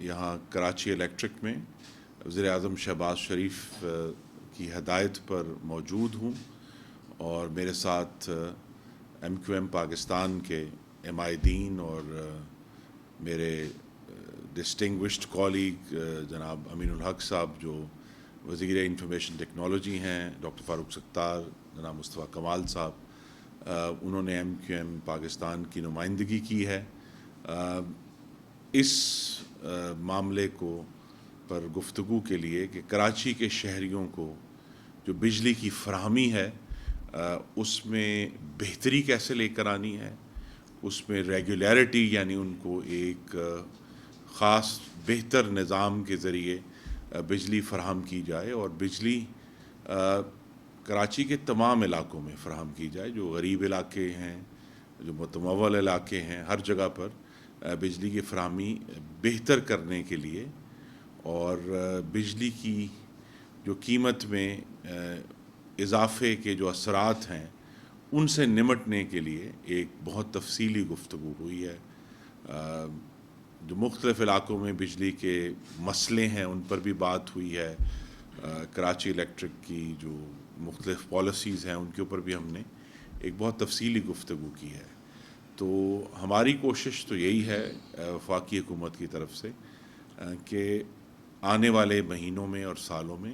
یہاں کراچی الیکٹرک میں وزیر اعظم شہباز شریف کی ہدایت پر موجود ہوں، اور میرے ساتھ ایم کیو ایم پاکستان کے عمائدین اور میرے ڈسٹنگوشڈ کالیگ جناب امین الحق صاحب جو وزیر انفارمیشن ٹیکنالوجی ہیں، ڈاکٹر فاروق ستار، جناب مصطفیٰ کمال صاحب، انہوں نے ایم کیو ایم پاکستان کی نمائندگی کی ہے اس معاملے کو پر گفتگو کے لیے کہ کراچی کے شہریوں کو جو بجلی کی فراہمی ہے اس میں بہتری کیسے لے کر آنی ہے، اس میں ریگولیرٹی یعنی ان کو ایک خاص بہتر نظام کے ذریعے بجلی فراہم کی جائے، اور بجلی کراچی کے تمام علاقوں میں فراہم کی جائے، جو غریب علاقے ہیں، جو متمول علاقے ہیں، ہر جگہ پر بجلی کی فراہمی بہتر کرنے کے لیے، اور بجلی کی جو قیمت میں اضافے کے جو اثرات ہیں ان سے نمٹنے کے لیے ایک بہت تفصیلی گفتگو ہوئی ہے۔ جو مختلف علاقوں میں بجلی کے مسئلے ہیں ان پر بھی بات ہوئی ہے، کراچی الیکٹرک کی جو مختلف پالیسیز ہیں ان کے اوپر بھی ہم نے ایک بہت تفصیلی گفتگو کی ہے۔ تو ہماری کوشش تو یہی ہے وفاقی حکومت کی طرف سے کہ آنے والے مہینوں میں اور سالوں میں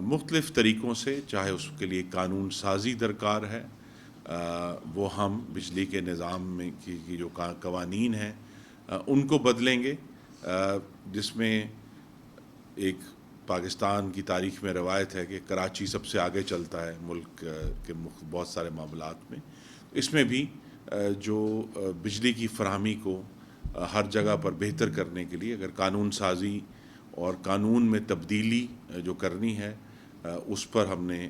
مختلف طریقوں سے، چاہے اس کے لیے قانون سازی درکار ہے، وہ ہم بجلی کے نظام میں کی جو قوانین ہیں ان کو بدلیں گے، جس میں ایک پاکستان کی تاریخ میں روایت ہے کہ کراچی سب سے آگے چلتا ہے ملک کے بہت سارے معاملات میں۔ اس میں بھی جو بجلی کی فراہمی کو ہر جگہ پر بہتر کرنے کے لیے اگر قانون سازی اور قانون میں تبدیلی جو کرنی ہے اس پر ہم نے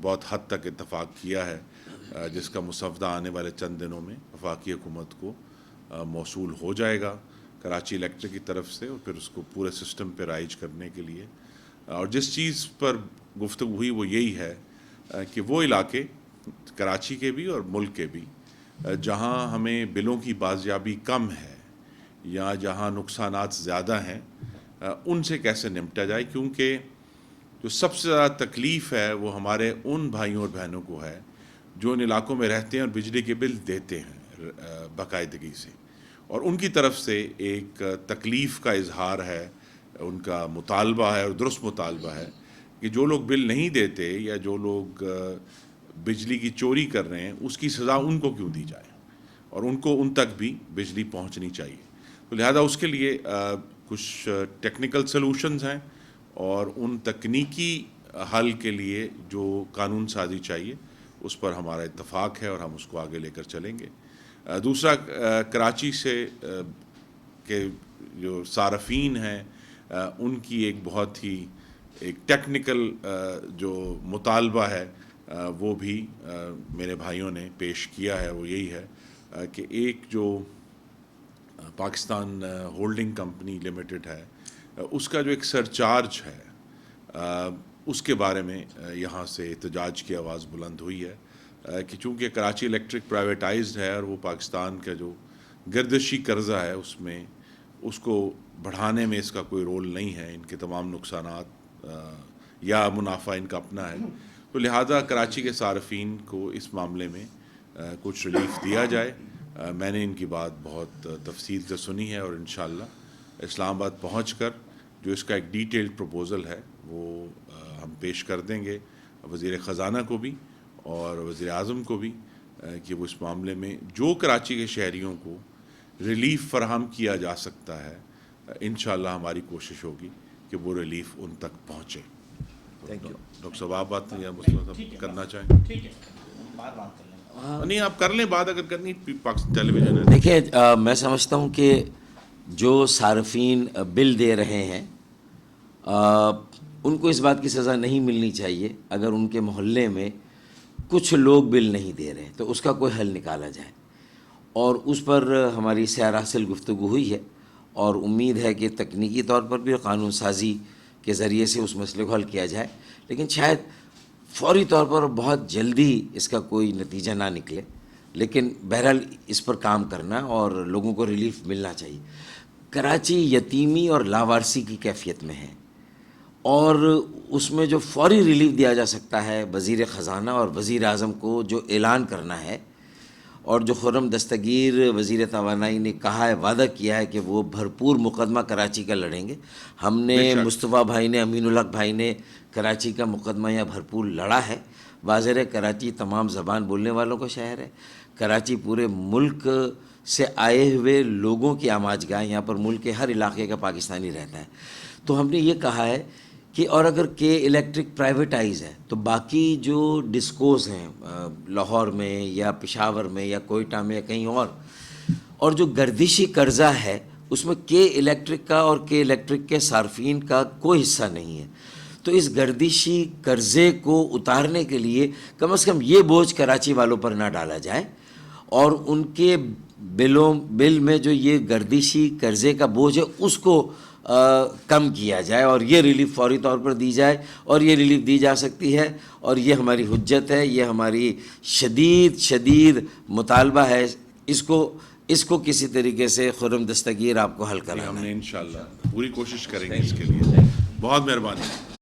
بہت حد تک اتفاق کیا ہے، جس کا مسودہ آنے والے چند دنوں میں وفاقی حکومت کو موصول ہو جائے گا کراچی الیکٹرک کی طرف سے، اور پھر اس کو پورے سسٹم پہ رائج کرنے کے لیے۔ اور جس چیز پر گفتگو ہوئی وہ یہی ہے کہ وہ علاقے کراچی کے بھی اور ملک کے بھی جہاں ہمیں بلوں کی بازیابی کم ہے یا جہاں نقصانات زیادہ ہیں ان سے کیسے نمٹا جائے، کیونکہ جو سب سے زیادہ تکلیف ہے وہ ہمارے ان بھائیوں اور بہنوں کو ہے جو ان علاقوں میں رہتے ہیں اور بجلی کے بل دیتے ہیں باقاعدگی سے، اور ان کی طرف سے ایک تکلیف کا اظہار ہے، ان کا مطالبہ ہے اور درست مطالبہ ہے کہ جو لوگ بل نہیں دیتے یا جو لوگ بجلی کی چوری کر رہے ہیں اس کی سزا ان کو کیوں دی جائے، اور ان تک بھی بجلی پہنچنی چاہیے۔ تو لہذا اس کے لیے کچھ ٹیکنیکل سلوشنز ہیں، اور ان تکنیکی حل کے لیے جو قانون سازی چاہیے اس پر ہمارا اتفاق ہے اور ہم اس کو آگے لے کر چلیں گے۔ دوسرا، کراچی سے کے جو صارفین ہیں ان کی ایک بہت ہی ایک ٹیکنیکل جو مطالبہ ہے وہ بھی میرے بھائیوں نے پیش کیا ہے، وہ یہی ہے کہ ایک جو پاکستان ہولڈنگ کمپنی لمیٹڈ ہے اس کا جو ایک سرچارج ہے اس کے بارے میں یہاں سے احتجاج کی آواز بلند ہوئی ہے کہ چونکہ کراچی الیکٹرک پرائیویٹائزڈ ہے اور وہ پاکستان کا جو گردشی قرضہ ہے اس میں اس کو بڑھانے میں اس کا کوئی رول نہیں ہے، ان کے تمام نقصانات یا منافع ان کا اپنا ہے، تو لہذا کراچی کے صارفین کو اس معاملے میں کچھ ریلیف دیا جائے۔ میں نے ان کی بات بہت تفصیل سے سنی ہے، اور انشاءاللہ اسلام آباد پہنچ کر جو اس کا ایک ڈیٹیلڈ پروپوزل ہے وہ ہم پیش کر دیں گے وزیر خزانہ کو بھی اور وزیر اعظم کو بھی کہ وہ اس معاملے میں جو کراچی کے شہریوں کو ریلیف فراہم کیا جا سکتا ہے انشاءاللہ ہماری کوشش ہوگی کہ وہ ریلیف ان تک پہنچے۔ ڈاکٹر صاحب آپ بات یا مصطفیٰ صاحب کرنا چاہیں؟ ٹھیک ہے، بات کر لیں۔ نہیں آپ کر لیں بات اگر کرنی، پاکستان ٹیلی ویژن ہے۔ دیکھیں، میں سمجھتا ہوں کہ جو صارفین بل دے رہے ہیں ان کو اس بات کی سزا نہیں ملنی چاہیے اگر ان کے محلے میں کچھ لوگ بل نہیں دے رہے، تو اس کا کوئی حل نکالا جائے، اور اس پر ہماری سیر حاصل گفتگو ہوئی ہے، اور امید ہے کہ تکنیکی طور پر بھی قانون سازی کے ذریعے سے اس مسئلے کو حل کیا جائے، لیکن شاید فوری طور پر بہت جلدی اس کا کوئی نتیجہ نہ نکلے، لیکن بہرحال اس پر کام کرنا اور لوگوں کو ریلیف ملنا چاہیے۔ کراچی یتیمی اور لاوارسی کی کیفیت میں ہے، اور اس میں جو فوری ریلیف دیا جا سکتا ہے، وزیر خزانہ اور وزیر اعظم کو جو اعلان کرنا ہے، اور جو خرم دستگیر وزیر توانائی نے کہا ہے، وعدہ کیا ہے کہ وہ بھرپور مقدمہ کراچی کا لڑیں گے. ہم نے مصطفیٰ بھائی نے، امین الحق بھائی نے کراچی کا مقدمہ یہاں بھرپور لڑا ہے. واضح ہے کراچی تمام زبان بولنے والوں کا شہر ہے. کراچی پورے ملک سے آئے ہوئے لوگوں کی آماجگاہ، یہاں پر ملک کے ہر علاقے کا پاکستانی رہتا ہے. تو ہم نے یہ کہا ہے کہ اور اگر کے الیکٹرک پرائیویٹائز ہے تو باقی جو ڈسکوز ہیں لاہور میں یا پشاور میں یا کوئٹہ میں یا کہیں اور جو گردشی قرضہ ہے اس میں کے الیکٹرک کا اور کے الیکٹرک کے صارفین کا کوئی حصہ نہیں ہے. تو اس گردشی قرضے کو اتارنے کے لیے کم از کم یہ بوجھ کراچی والوں پر نہ ڈالا جائے، اور ان کے بل میں جو یہ گردشی قرضے کا بوجھ ہے اس کو کم کیا جائے، اور یہ ریلیف فوری طور پر دی جائے. اور یہ ریلیف دی جا سکتی ہے، اور یہ ہماری حجت ہے، یہ ہماری شدید مطالبہ ہے. اس کو کسی طریقے سے خرم دستگیر آپ کو حل کرانا ہے. ہم نے انشاءاللہ پوری کوشش کریں گے اس کے لیے. بہت مہربانی.